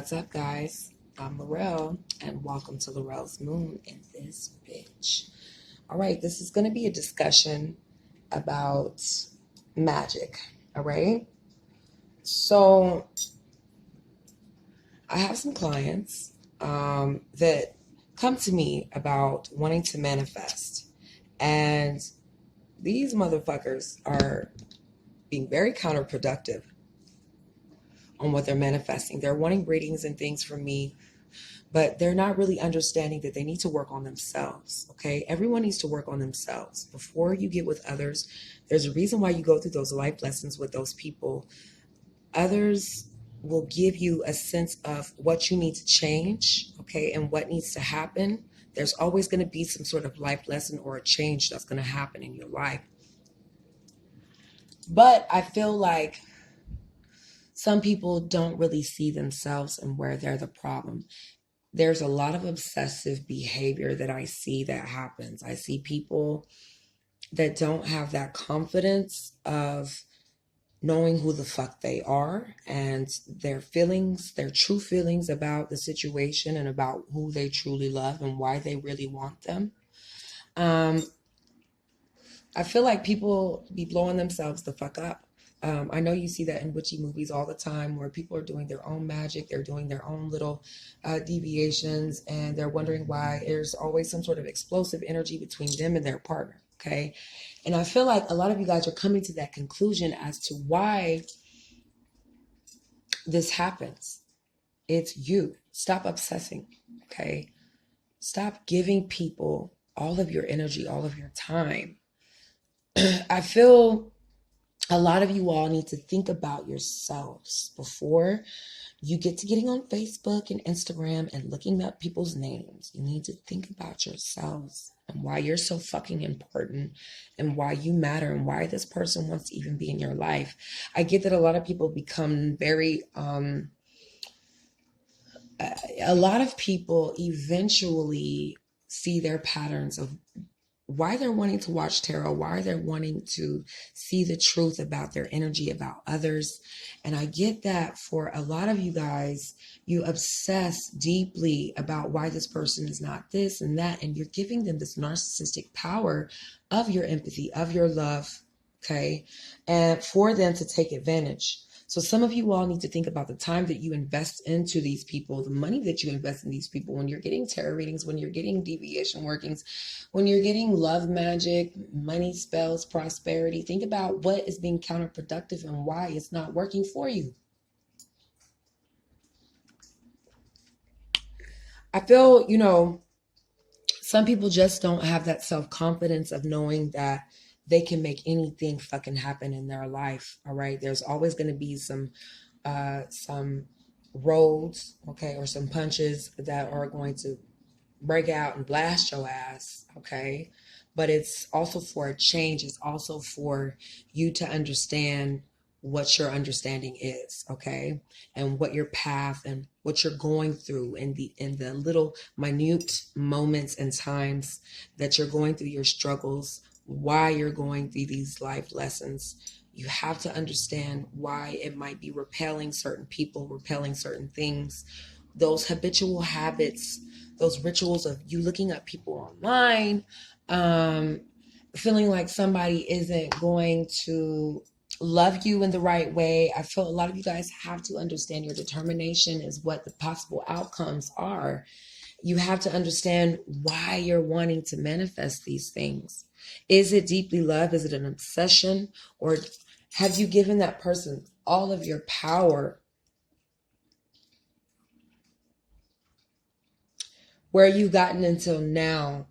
What's up, guys? I'm Laurel, and welcome to Laurel's Moon in this bitch. All right, this is going to be a discussion about magic. All right, so I have some clients that come to me about wanting to manifest, and these motherfuckers are being very counterproductive on what they're manifesting. They're wanting readings and things from me, but they're not really understanding that they need to work on themselves. Okay, everyone needs to work on themselves before you get with others. There's a reason why you go through those life lessons with those people. Others will give you a sense of what you need to change, okay, and what needs to happen. There's always going to be some sort of life lesson or a change that's going to happen in your life. But I feel like some people don't really see themselves and where they're the problem. There's a lot of obsessive behavior that I see that happens. I see people that don't have that confidence of knowing who the fuck they are and their feelings, their true feelings about the situation and about who they truly love and why they really want them. I feel like people be blowing themselves the fuck up. I know you see that in witchy movies all the time where people are doing their own magic, they're doing their own little deviations, and they're wondering why there's always some sort of explosive energy between them and their partner, okay? And I feel like a lot of you guys are coming to that conclusion as to why this happens. It's you. Stop obsessing, okay? Stop giving people all of your energy, all of your time. I feel a lot of you all need to think about yourselves before you get to getting on Facebook and Instagram and looking up people's names. You need to think about yourselves and why you're so fucking important and why you matter and why this person wants to even be in your life. I get that a lot of people become very, a lot of people eventually see their patterns of why they're wanting to watch tarot, why they're wanting to see the truth about their energy, about others. And I get that for a lot of you guys, you obsess deeply about why this person is not this and that, and you're giving them this narcissistic power of your empathy, of your love, okay, and for them to take advantage. So some of you all need to think about the time that you invest into these people, the money that you invest in these people when you're getting tarot readings, when you're getting deviation workings, when you're getting love magic, money spells, prosperity. Think about what is being counterproductive and why it's not working for you. I feel, some people just don't have that self-confidence of knowing that they can make anything fucking happen in their life. All right. There's always going to be some roads, okay, or some punches that are going to break out and blast your ass. Okay. But it's also for a change. It's also for you to understand what your understanding is, okay, and what your path and what you're going through in the little minute moments and times that you're going through your struggles, why you're going through these life lessons. You have to understand why it might be repelling certain people, repelling certain things, those habitual habits, those rituals of you looking up people online, feeling like somebody isn't going to love you in the right way. I feel a lot of you guys have to understand your determination is what the possible outcomes are. You have to understand why you're wanting to manifest these things. Is it deeply love? Is it an obsession? Or have you given that person all of your power? Where you gotten until now?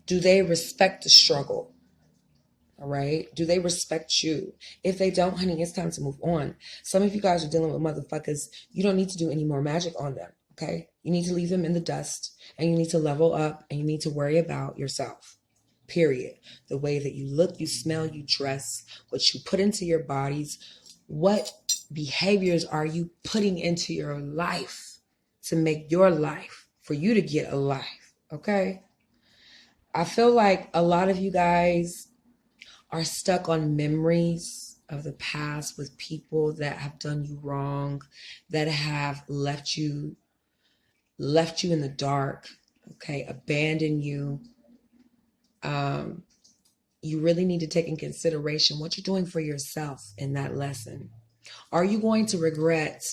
Do they respect the struggle? All right. Do they respect you? If they don't, honey, it's time to move on. Some of you guys are dealing with motherfuckers. You don't need to do any more magic on them. Okay. You need to leave them in the dust and you need to level up and you need to worry about yourself. Period. The way that you look, you smell, you dress, what you put into your bodies, what behaviors are you putting into your life to make your life, for you to get a life. Okay. I feel like a lot of you guys are stuck on memories of the past with people that have done you wrong, that have left you in the dark, okay, abandoned you. You really need to take in consideration what you're doing for yourself in that lesson. Are you going to regret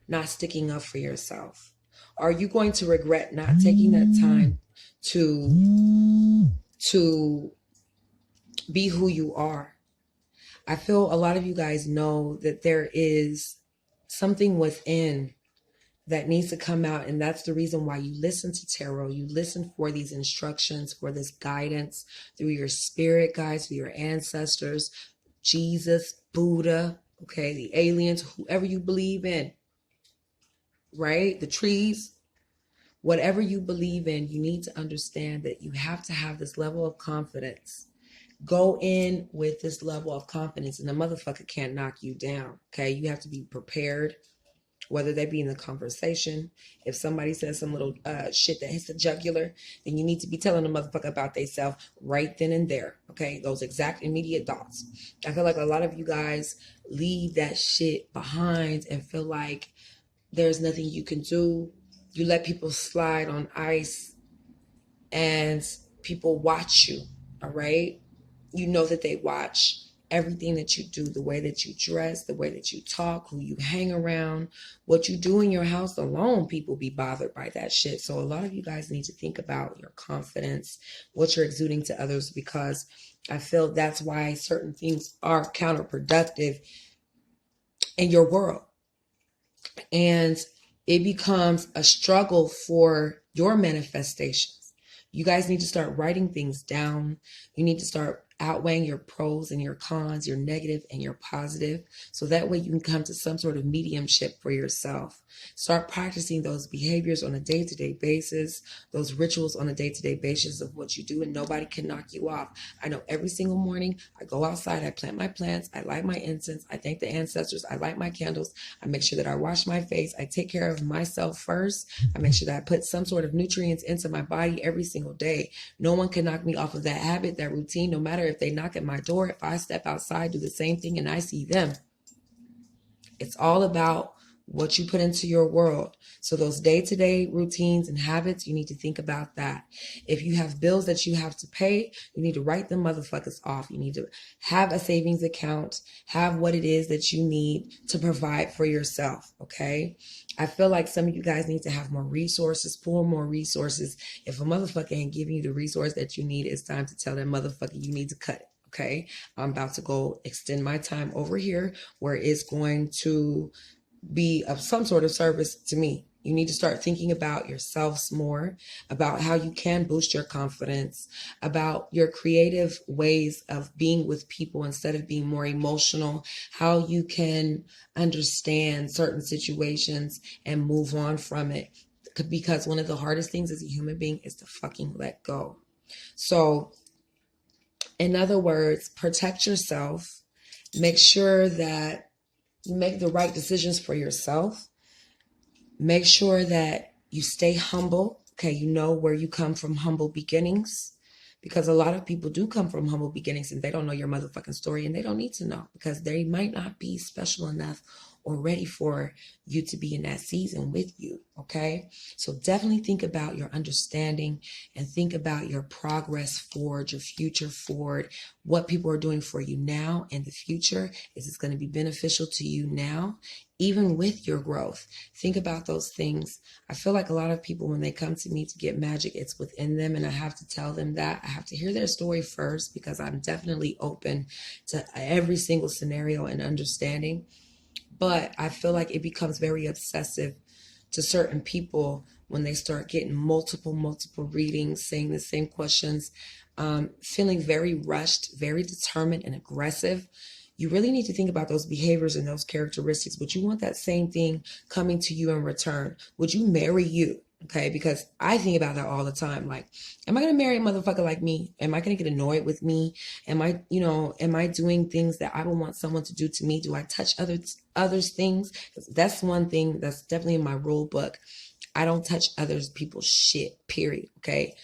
not sticking up for yourself? Are you going to regret not taking that time to be who you are? I feel a lot of you guys know that there is something within that needs to come out, and that's the reason why you listen to tarot. You listen for these instructions, for this guidance through your spirit guides, through your ancestors, Jesus, Buddha, okay, the aliens, whoever you believe in, right? The trees, whatever you believe in, you need to understand that you have to have this level of confidence. Go in with this level of confidence, and the motherfucker can't knock you down, okay? You have to be prepared, whether they be in the conversation. If somebody says some little shit that hits the jugular, then you need to be telling the motherfucker about theyself right then and there, okay? Those exact immediate thoughts. I feel like a lot of you guys leave that shit behind and feel like there's nothing you can do. You let people slide on ice and people watch you, all right? You know that they watch everything that you do, the way that you dress, the way that you talk, who you hang around, what you do in your house alone. People be bothered by that shit. So a lot of you guys need to think about your confidence, what you're exuding to others, because I feel that's why certain things are counterproductive in your world. And it becomes a struggle for your manifestations. You guys need to start writing things down. You need to start outweighing your pros and your cons, your negative and your positive, so that way you can come to some sort of mediumship for yourself. Start practicing those behaviors on a day-to-day basis, those rituals on a day-to-day basis of what you do, and nobody can knock you off. I know every single morning I go outside, I plant my plants, I light my incense, I thank the ancestors, I light my candles, I make sure that I wash my face, I take care of myself first, I make sure that I put some sort of nutrients into my body every single day. No one can knock me off of that habit, that routine, no matter if they knock at my door. If I step outside, do the same thing, and I see them. It's all about what you put into your world. So those day-to-day routines and habits, you need to think about that. If you have bills that you have to pay, you need to write them motherfuckers off. You need to have a savings account, have what it is that you need to provide for yourself, okay? I feel like some of you guys need to have more resources, pour more resources. If a motherfucker ain't giving you the resource that you need, it's time to tell that motherfucker you need to cut it, okay? I'm about to go extend my time over here where it's going to be of some sort of service to me. You need to start thinking about yourselves more, about how you can boost your confidence, about your creative ways of being with people instead of being more emotional, how you can understand certain situations and move on from it. Because one of the hardest things as a human being is to fucking let go. So, in other words, protect yourself. Make sure that you make the right decisions for yourself. Make sure that you stay humble. Okay, you know where you come from, humble beginnings. Because a lot of people do come from humble beginnings and they don't know your motherfucking story, and they don't need to know because they might not be special enough or ready for you to be in that season with you, okay? So definitely think about your understanding and think about your progress forward, your future forward, what people are doing for you now and the future. Is this going to be beneficial to you now, even with your growth? Think about those things. I feel like a lot of people, when they come to me to get magic, it's within them, and I have to tell them that. I have to hear their story first because I'm definitely open to every single scenario and understanding. But I feel like it becomes very obsessive to certain people when they start getting multiple readings, saying the same questions, feeling very rushed, very determined and aggressive. You really need to think about those behaviors and those characteristics. Would you want that same thing coming to you in return? Would you marry you? Okay, because I think about that all the time. Like, am I going to marry a motherfucker like me? Am I going to get annoyed with me? Am I doing things that I would want someone to do to me? Do I touch others' things? That's one thing that's definitely in my rule book. I don't touch others people's shit, period. Okay,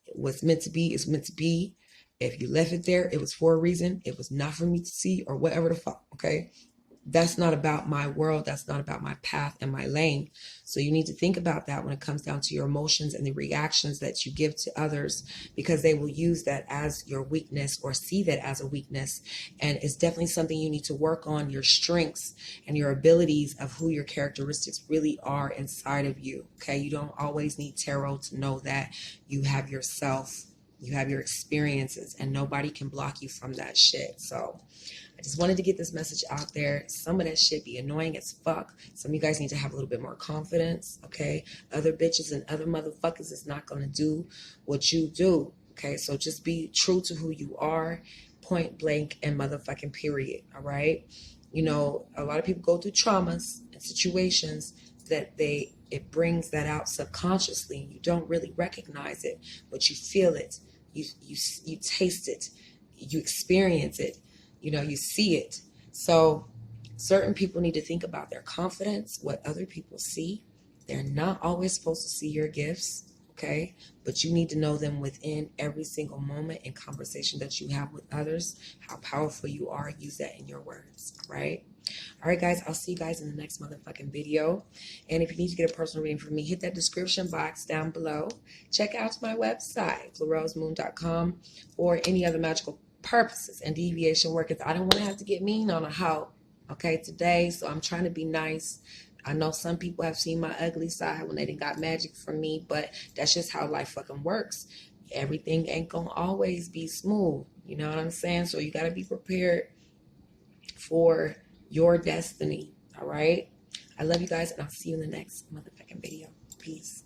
what's meant to be is meant to be. If you left it there, it was for a reason. It was not for me to see or whatever the fuck, okay? That's not about my world. That's not about my path and my lane. So you need to think about that when it comes down to your emotions and the reactions that you give to others, because they will use that as your weakness or see that as a weakness. And it's definitely something you need to work on, your strengths and your abilities of who your characteristics really are inside of you. Okay. You don't always need tarot to know that you have yourself, you have your experiences, and nobody can block you from that shit. So I just wanted to get this message out there. Some of that shit be annoying as fuck. Some of you guys need to have a little bit more confidence, okay? Other bitches and other motherfuckers is not going to do what you do, okay? So just be true to who you are, point blank and motherfucking period, all right? You know, a lot of people go through traumas and situations that it brings that out subconsciously. You don't really recognize it, but you feel it. You taste it. You experience it. You know, you see it. So certain people need to think about their confidence, what other people see. They're not always supposed to see your gifts, okay? But you need to know them within every single moment and conversation that you have with others, how powerful you are. Use that in your words, right? All right, guys, I'll see you guys in the next motherfucking video. And if you need to get a personal reading from me, hit that description box down below. Check out my website, florelsmoon.com, or any other magical purposes and deviation workers. I don't want to have to get mean on a hoe, okay, today. So I'm trying to be nice. I know some people have seen my ugly side when they didn't got magic from me, but that's just how life fucking works. Everything ain't gonna always be smooth. You know what I'm saying? So you got to be prepared for your destiny. All right. I love you guys, and I'll see you in the next motherfucking video. Peace.